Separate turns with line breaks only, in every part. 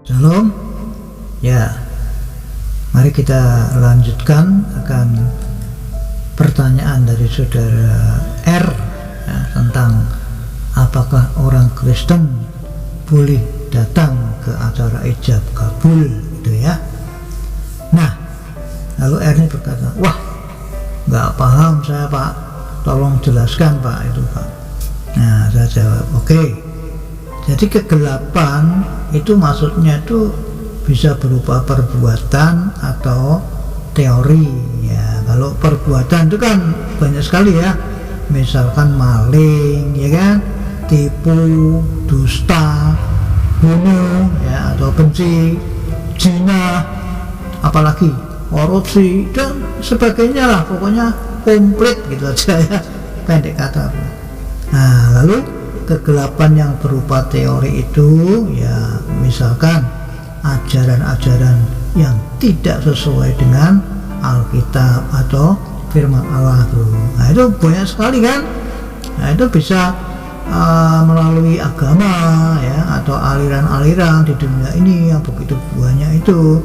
Shalom. Ya, mari kita lanjutkan akan pertanyaan dari saudara R ya, tentang apakah orang Kristen boleh datang ke acara ijab kabul gitu ya. Nah, lalu R ini berkata, wah nggak paham saya Pak, tolong jelaskan Pak itu Pak. Nah, saya jawab, oke. Jadi kegelapan itu maksudnya itu bisa berupa perbuatan atau teori ya. Kalau perbuatan itu kan banyak sekali ya, misalkan maling ya kan, tipu, dusta, bunuh ya, atau benci, zina, apalagi korupsi dan sebagainya lah, pokoknya komplit gitu aja ya, pendek kata. Nah, lalu kegelapan yang berupa teori itu ya misalkan ajaran-ajaran yang tidak sesuai dengan Alkitab atau firman Allah tuh. Nah, itu banyak sekali kan. Nah, itu bisa melalui agama ya, atau aliran-aliran di dunia ini yang begitu banyak itu.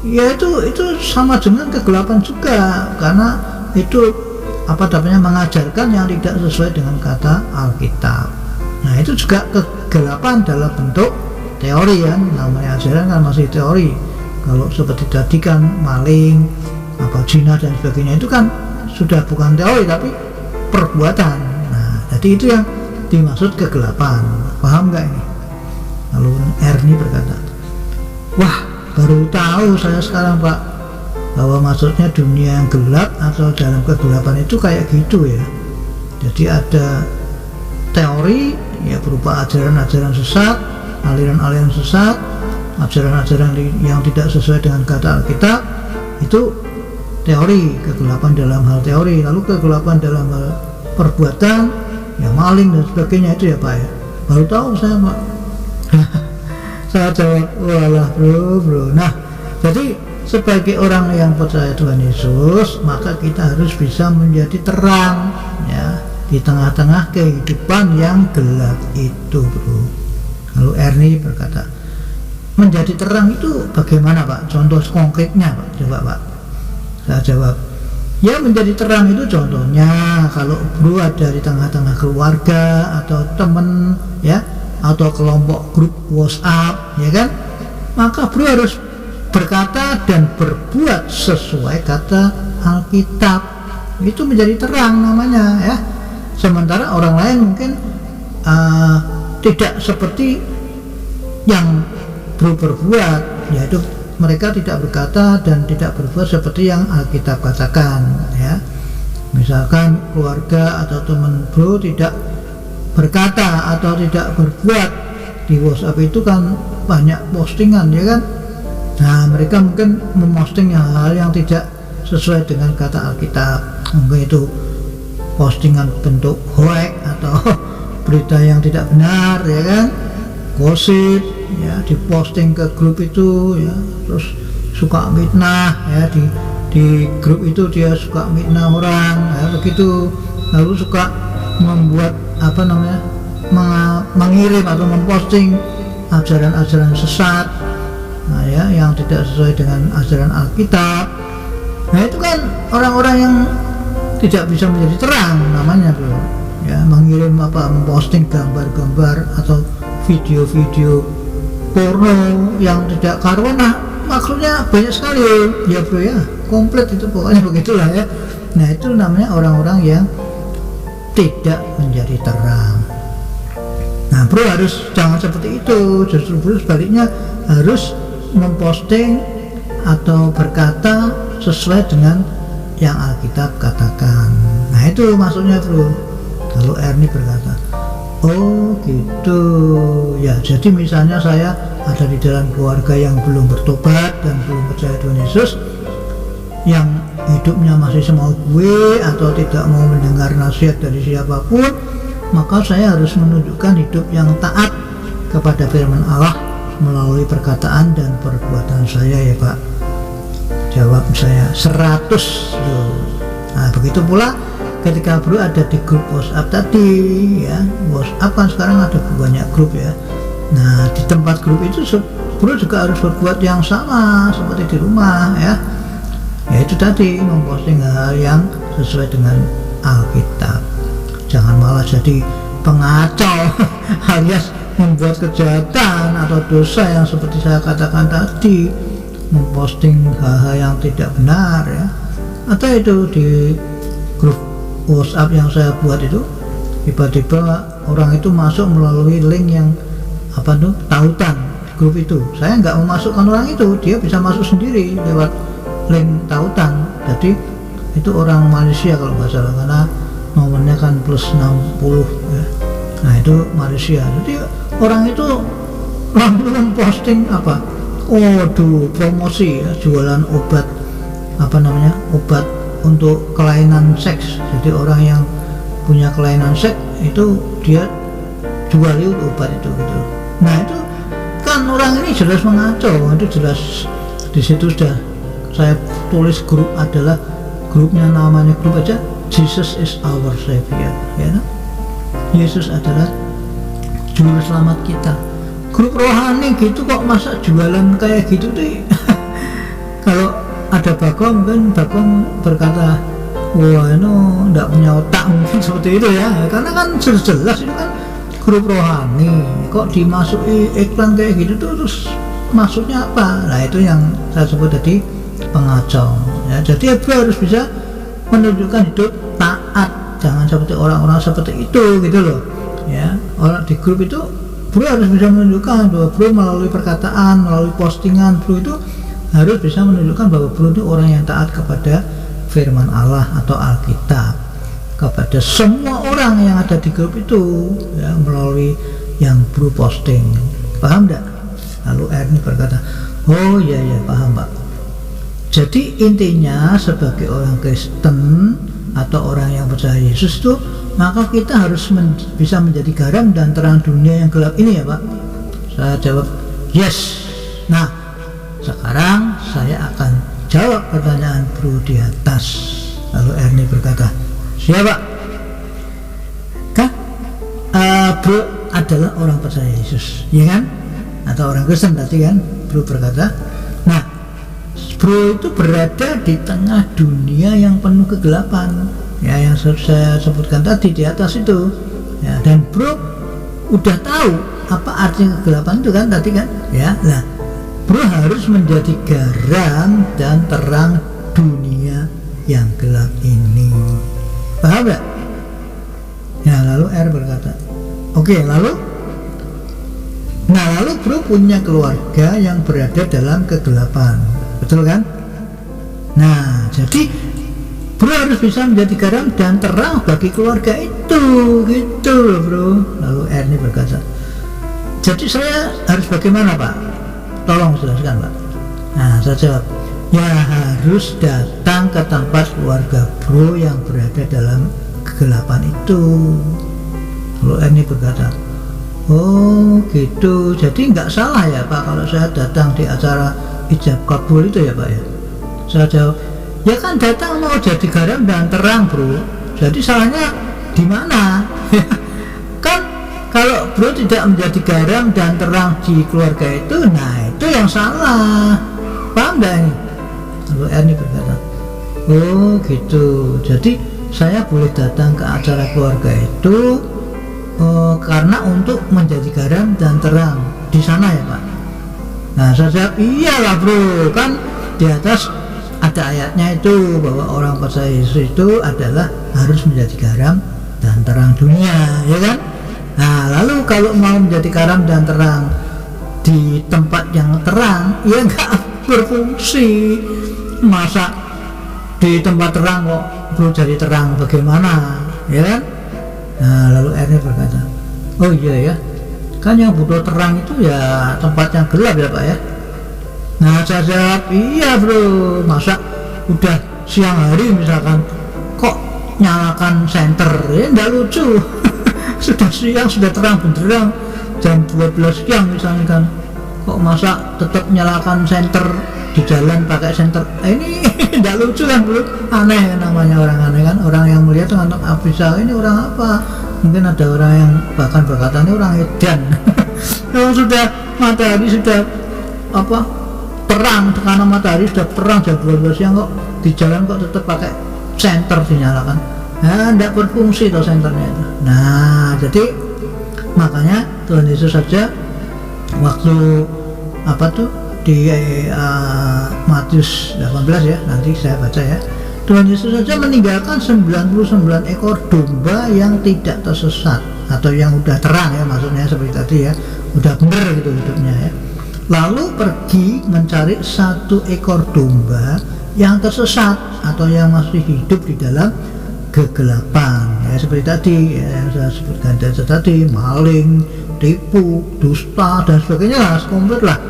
Ya itu sama dengan kegelapan juga, karena itu mengajarkan yang tidak sesuai dengan kata Alkitab. Nah, itu juga kegelapan dalam bentuk teori ya, namanya ajaran kan masih teori. Kalau seperti tadi kan maling, zina dan sebagainya itu kan sudah bukan teori tapi perbuatan. Nah, jadi itu yang dimaksud kegelapan. Paham nggak ini? Lalu R ini berkata, wah baru tahu saya sekarang Pak, bahwa maksudnya dunia yang gelap atau dalam kegelapan itu kayak gitu ya. Jadi ada teori ya berupa ajaran-ajaran sesat, aliran-aliran sesat, ajaran-ajaran yang tidak sesuai dengan kata Alkitab, itu teori, kegelapan dalam hal teori. Lalu kegelapan dalam hal perbuatan ya, maling dan sebagainya itu ya Pak ya. Baru tahu saya Pak. Saya jawab, walah bro. Nah, jadi sebagai orang yang percaya Tuhan Yesus, maka kita harus bisa menjadi terang ya di tengah-tengah kehidupan yang gelap itu bro. Lalu Ernie berkata, menjadi terang itu bagaimana Pak? Contoh konkretnya Pak, coba Pak. Saya jawab, ya menjadi terang itu contohnya kalau bro ada di tengah-tengah keluarga atau teman ya, atau kelompok grup WhatsApp ya kan, maka bro harus berkata dan berbuat sesuai kata Alkitab. Itu menjadi terang namanya ya. Sementara orang lain mungkin tidak seperti yang berbuat, yaitu mereka tidak berkata dan tidak berbuat seperti yang Alkitab katakan ya. Misalkan keluarga atau teman bro tidak berkata atau tidak berbuat, di WhatsApp itu kan banyak postingan ya kan. Nah, mereka mungkin memposting hal-hal yang tidak sesuai dengan kata Alkitab. Mungkin itu postingan bentuk hoax atau berita yang tidak benar ya kan, gosip ya, diposting ke grup itu ya, terus suka mitnah ya, di grup itu dia suka mitnah orang ya, begitu. Lalu suka membuat mengirim atau memposting ajaran-ajaran sesat, nah ya, yang tidak sesuai dengan ajaran Alkitab. Nah, itu kan orang-orang yang tidak bisa menjadi terang namanya bro ya, mengirim memposting gambar-gambar atau video-video porno yang tidak karuan. Nah, maksudnya banyak sekali ya bro ya, komplit itu pokoknya begitulah ya. Nah, itu namanya orang-orang yang tidak menjadi terang. Nah, bro harus jangan seperti itu, justru bro sebaliknya harus memposting atau berkata sesuai dengan yang Alkitab katakan. Nah, itu maksudnya bro. Lalu Ernie berkata, oh gitu ya, jadi misalnya saya ada di dalam keluarga yang belum bertobat dan belum percaya Tuhan Yesus, yang hidupnya masih semau gue atau tidak mau mendengar nasihat dari siapapun, maka saya harus menunjukkan hidup yang taat kepada firman Allah melalui perkataan dan perbuatan saya ya Pak. Jawab saya 100 loh. Nah, begitu pula ketika bro ada di grup WhatsApp tadi ya. WhatsApp kan sekarang ada banyak grup ya. Nah, di tempat grup itu bro juga harus berbuat yang sama seperti di rumah ya. Itu tadi, memposting hal yang sesuai dengan Alkitab. Jangan malah jadi pengacau alias membuat kejahatan atau dosa yang seperti saya katakan tadi, memposting hal-hal yang tidak benar ya. Atau itu di grup WhatsApp yang saya buat itu, tiba-tiba orang itu masuk melalui link yang tautan grup itu. Saya nggak memasukkan orang itu, dia bisa masuk sendiri lewat link tautan. Jadi itu orang Malaysia kalau nggak salah, karena nomornya kan +60 ya. Nah itu Malaysia. Jadi orang itu langsung memposting promosi ya, jualan obat obat untuk kelainan seks. Jadi orang yang punya kelainan seks itu dia jual itu obat itu gitu. Nah itu kan orang ini jelas mengacau. Itu jelas di situ sudah saya tulis grup, adalah grupnya, namanya grup aja Jesus is our Savior ya. Yesus adalah juru selamat kita. Grup rohani gitu kok masa jualan kayak gitu deh. Kalau ada Bagong, kan Bagong berkata, wah itu enggak punya otak mungkin seperti itu ya, karena kan jelas itu kan grup rohani, kok dimasuki iklan kayak gitu tuh, terus maksudnya apa? Nah itu yang saya sebut tadi, pengacau ya. Jadi bro harus bisa menunjukkan hidup taat, jangan seperti orang-orang seperti itu gitu loh ya. Orang di grup itu bro harus bisa menunjukkan bahwa bro melalui perkataan, melalui postingan, bro itu harus bisa menunjukkan bahwa bro itu orang yang taat kepada firman Allah atau Alkitab, kepada semua orang yang ada di grup itu ya, melalui yang bro posting. Paham enggak? Lalu Ernie berkata, oh iya paham Pak. Jadi intinya sebagai orang Kristen atau orang yang percaya Yesus itu, maka kita harus bisa menjadi garam dan terang dunia yang gelap ini ya Pak. Saya jawab yes. Nah sekarang saya akan jawab pertanyaan bro di atas. Lalu Ernie berkata, siap Pak. Kan bro adalah orang percaya Yesus ya kan, atau orang Kristen tadi kan bro berkata. Nah bro itu berada di tengah dunia yang penuh kegelapan ya, yang saya sebutkan tadi di atas itu ya. Dan bro udah tahu apa arti kegelapan itu kan tadi kan ya. Nah bro harus menjadi garam dan terang dunia yang gelap ini. Paham gak? Ya lalu R berkata, oke, lalu bro punya keluarga yang berada dalam kegelapan, betul kan? Nah jadi bro harus bisa menjadi garam dan terang bagi keluarga itu, gitu loh bro. Lalu Ernie berkata, jadi saya harus bagaimana Pak? Tolong jelaskan Pak. Nah saya jawab, ya harus datang ke tempat keluarga bro yang berada dalam kegelapan itu. Lalu Ernie berkata, oh gitu, jadi nggak salah ya Pak kalau saya datang di acara ijab kabul itu ya Pak ya? Saya jawab, ya kan datang mau jadi garam dan terang bro, jadi salahnya di mana? Kan kalau bro tidak menjadi garam dan terang di keluarga itu, nah itu yang salah. Paham gak ini? Lalu Ernie berkata, oh gitu, jadi saya boleh datang ke acara keluarga itu karena untuk menjadi garam dan terang di sana ya Pak? Nah saya jawab, iyalah bro, kan di atas ada ayatnya itu bahwa orang percaya Yesus itu adalah harus menjadi garam dan terang dunia ya kan. Nah lalu kalau mau menjadi garam dan terang di tempat yang terang, ya nggak berfungsi. Masa di tempat terang kok bro jadi terang, bagaimana ya kan? Nah lalu Ernie berkata, oh iya ya, kan yang butuh terang itu ya tempat yang gelap ya Pak ya. Nah saya jawab, iya bro, masa udah siang hari misalkan kok nyalakan senter, ya enggak lucu. Sudah siang, sudah terang benderang jam 12 siang misalnya kan, kok masa tetap nyalakan senter di jalan pakai senter, ini enggak lucu kan bro, aneh namanya orang aneh kan. Orang yang melihat ngantuk bisa ini orang apa, mungkin ada orang yang bahkan berkata ini orang edan. Kalau sudah matahari sudah terang, tekanan matahari sudah terang jam 12 siang kok di jalan kok tetap pakai senter dinyalakan. Tidak berfungsi tuh senternya itu. Nah, jadi makanya Tuhan Yesus saja waktu di Matius 18 ya, nanti saya baca ya. Tuhan Yesus saja meninggalkan 99 ekor domba yang tidak tersesat atau yang udah terang ya, maksudnya seperti tadi ya, udah benar gitu hidupnya ya. Lalu pergi mencari 1 ekor domba yang tersesat atau yang masih hidup di dalam kegelapan ya, seperti tadi ya, yang saya sebutkan tadi, maling, tipu, dusta dan sebagainya lah, komplit lah.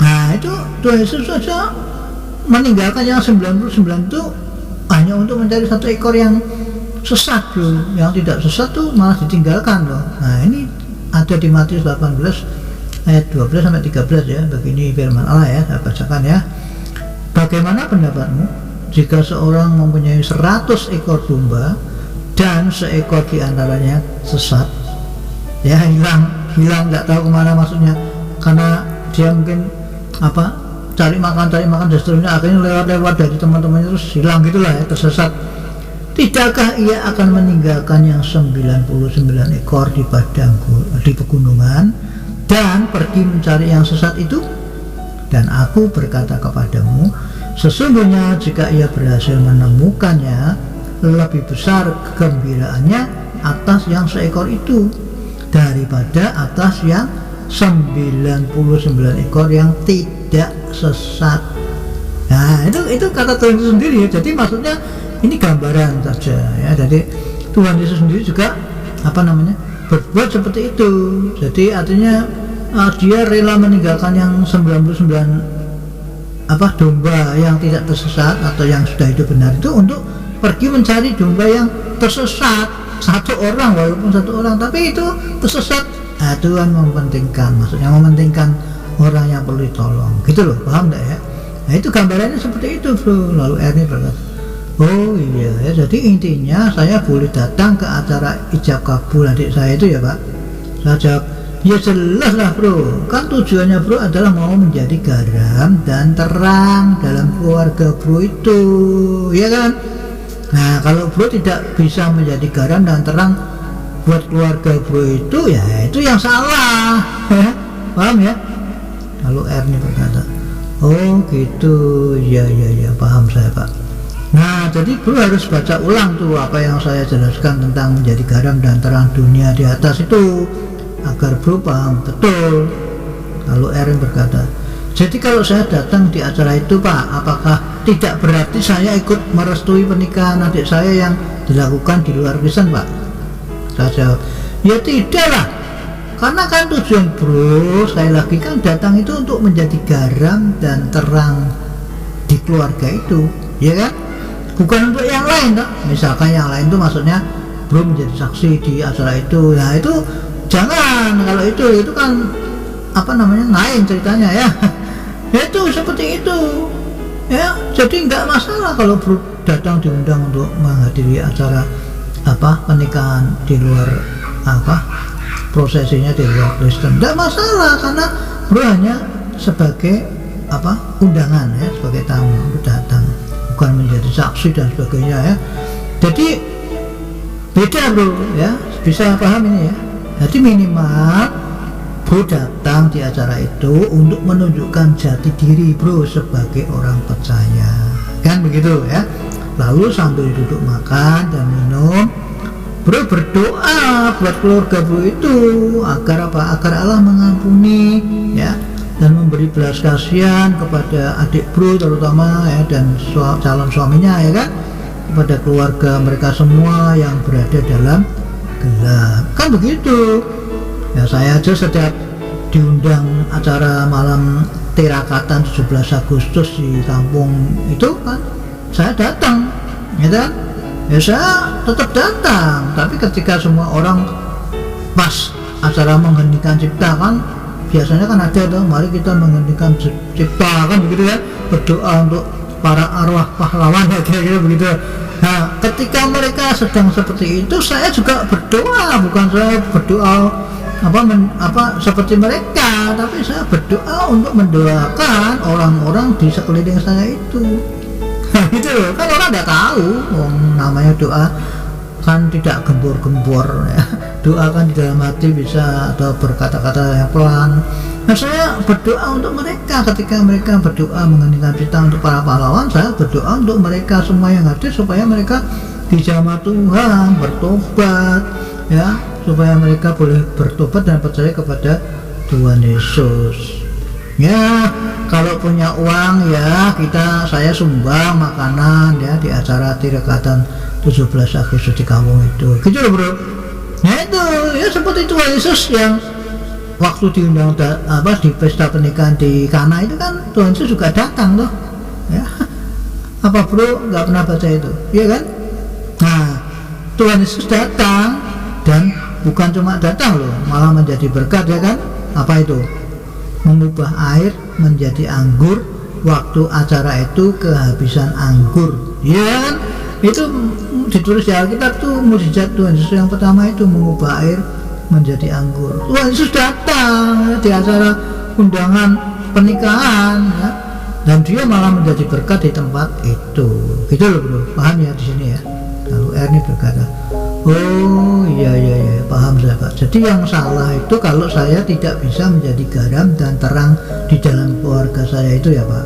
Nah itu Tuhan Yesus saja meninggalkan yang 99 itu hanya untuk mencari 1 ekor yang sesat bro. Yang tidak sesat tuh malah ditinggalkan loh. Nah ini ada di Matius 18 ayat 12 sampai 13 ya. Begini firman Allah ya, saya bacakan ya. Bagaimana pendapatmu jika seorang mempunyai 100 ekor domba dan seekor diantaranya sesat ya, hilang nggak tahu kemana, maksudnya karena dia mungkin cari makan dan seterusnya, akhirnya lewat dari teman-temannya terus hilang gitulah ya, tersesat. Tidakkah ia akan meninggalkan yang 99 ekor di pegunungan dan pergi mencari yang sesat itu? Dan aku berkata kepadamu, sesungguhnya jika ia berhasil menemukannya, lebih besar kegembiraannya atas yang seekor itu daripada atas yang 99 ekor yang tidak sesat. Nah itu kata Tuhan Yesus sendiri ya. Jadi maksudnya ini gambaran saja ya. Jadi Tuhan Yesus sendiri juga berbuat seperti itu. Jadi artinya dia rela meninggalkan yang 99 domba yang tidak tersesat atau yang sudah hidup benar itu untuk pergi mencari domba yang tersesat. 1 orang, walaupun 1 orang, tapi itu tersesat. Nah, Tuhan maksudnya mementingkan orang yang perlu ditolong gitu loh, paham enggak ya? Nah itu gambarannya seperti itu bro. Lalu Ernie berkata, oh iya ya, jadi intinya saya boleh datang ke acara ijab kabul adik saya itu ya Pak. Saya jawab, ya jelas lah bro, kan tujuannya bro adalah mau menjadi garam dan terang dalam keluarga bro itu, ya kan? Nah kalau bro tidak bisa menjadi garam dan terang buat keluarga bro itu, ya itu yang salah. Paham ya? Lalu Ernie berkata, oh gitu, ya paham saya Pak. Nah jadi bro harus baca ulang tuh apa yang saya jelaskan tentang menjadi garam dan terang dunia di atas itu, agar bro paham betul. Lalu Ernie berkata, jadi kalau saya datang di acara itu Pak, apakah tidak berarti saya ikut merestui pernikahan adik saya yang dilakukan di luar Kristen Pak? Saya jawab, ya tidak lah, karena kan tujuan bro sekali lagi kan datang itu untuk menjadi garam dan terang di keluarga itu, ya kan? Bukan untuk yang lain toh. Misalkan yang lain itu maksudnya bro menjadi saksi di acara itu, nah itu jangan. Kalau itu kan lain ceritanya ya. Itu seperti itu ya. Jadi nggak masalah kalau bro datang diundang untuk menghadiri acara pernikahan di luar prosesinya di luar Kristen, nggak masalah, karena bro hanya sebagai undangan ya, sebagai tamu datang, bukan menjadi saksi dan sebagainya ya. Jadi beda bro ya, bisa paham ini ya. Jadi minimal bro datang di acara itu untuk menunjukkan jati diri bro sebagai orang percaya, kan begitu ya. Lalu sambil duduk makan dan minum, bro berdoa buat keluarga bro itu agar Allah mengampuni ya, dan memberi belas kasihan kepada adik bro terutama ya, dan calon suaminya ya kan, kepada keluarga mereka semua yang berada dalam gelap, kan begitu ya. Saya aja setiap diundang acara malam tirakatan 17 Agustus di kampung itu kan saya datang ya kan, ya saya tetap datang. Tapi ketika semua orang pas acara menghentikan cipta kan, biasanya kan ada tuh, mari kita menghentikan cipta kan begitu ya, berdoa untuk para arwah pahlawan ya, kira-kira begitu. Nah ketika mereka sedang seperti itu, saya juga berdoa, bukan saya berdoa seperti mereka, tapi saya berdoa untuk mendoakan orang-orang di sekeliling saya itu. Gitu loh, kan orang nggak tahu, namanya doa kan tidak gembor-gembor ya. Doa kan di dalam hati bisa atau berkata-kata yang pelan. Nah, saya berdoa untuk mereka ketika mereka berdoa mengeningkan cita untuk para pahlawan. Saya berdoa untuk mereka semua yang hadir supaya mereka dijamah Tuhan, bertobat ya, supaya mereka boleh bertobat dan percaya kepada Tuhan Yesus. Ya, kalau punya uang ya saya sumbang makanan ya di acara tirekatan 17 Agustus di kampung itu. Gitu loh bro. Nah itu ya seperti Tuhan Yesus yang waktu diundang di pesta pernikahan di Kana itu kan Tuhan Yesus juga datang tuh. Ya. Apa bro nggak pernah baca itu? Iya kan? Nah, Tuhan Yesus datang dan bukan cuma datang loh, malah menjadi berkat ya kan? Apa itu? Mengubah air menjadi anggur waktu acara itu kehabisan anggur. Ya kan? Itu ditulis di Alkitab tuh mukjizat Tuhan Yesus yang pertama itu mengubah air menjadi anggur. Tuhan Yesus datang di acara undangan pernikahan ya, dan dia malah menjadi berkat di tempat itu. Gitu loh bro, paham ya di sini ya. Lalu R ini berkata, oh iya paham saya Pak. Jadi yang salah itu kalau saya tidak bisa menjadi garam dan terang di dalam keluarga saya itu ya Pak.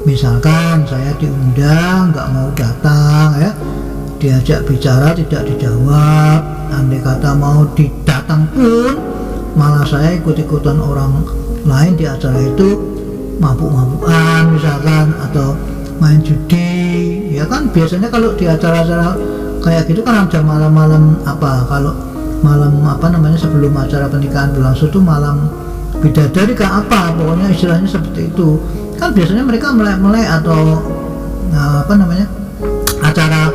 Misalkan saya diundang nggak mau datang ya, diajak bicara tidak dijawab, andai kata mau didatang pun malah saya ikut-ikutan orang lain di acara itu, mabuk-mabukan misalkan atau main judi ya kan. Biasanya kalau di acara-acara kayak gitu kan ada malam-malam kalau malam sebelum acara pernikahan berlangsung itu malam bidadari kah pokoknya istilahnya seperti itu kan. Biasanya mereka melek-melek atau acara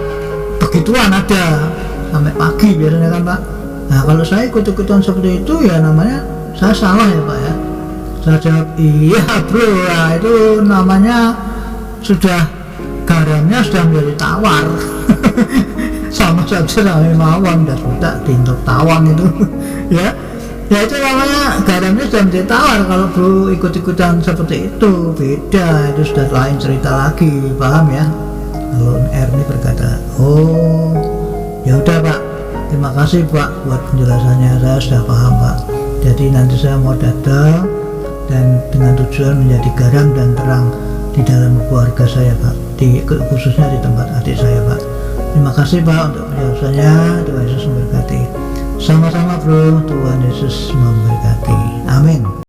begituan ada sampai pagi biasanya kan Pak. Nah kalau saya ikut-ikutan seperti itu ya namanya saya salah ya Pak ya. Saya jawab iya bro, nah, itu namanya sudah garamnya sudah menjadi tawar. Sama saja namanya mawar dan sudah tindak tawar itu ya itu namanya garamnya sudah menjadi tawar. Kalau bro ikut-ikutan seperti itu beda, itu sudah lain cerita lagi, paham ya. Lalu R ini berkata, oh ya udah Pak, terima kasih Pak buat penjelasannya, saya sudah paham Pak. Jadi nanti saya mau datang dan dengan tujuan menjadi garam dan terang di dalam keluarga saya Pak, khususnya di tempat adik saya Pak. Terima kasih Pak untuk penjelasannya. Tuhan Yesus memberkati. Sama-sama bro, Tuhan Yesus memberkati. Amin.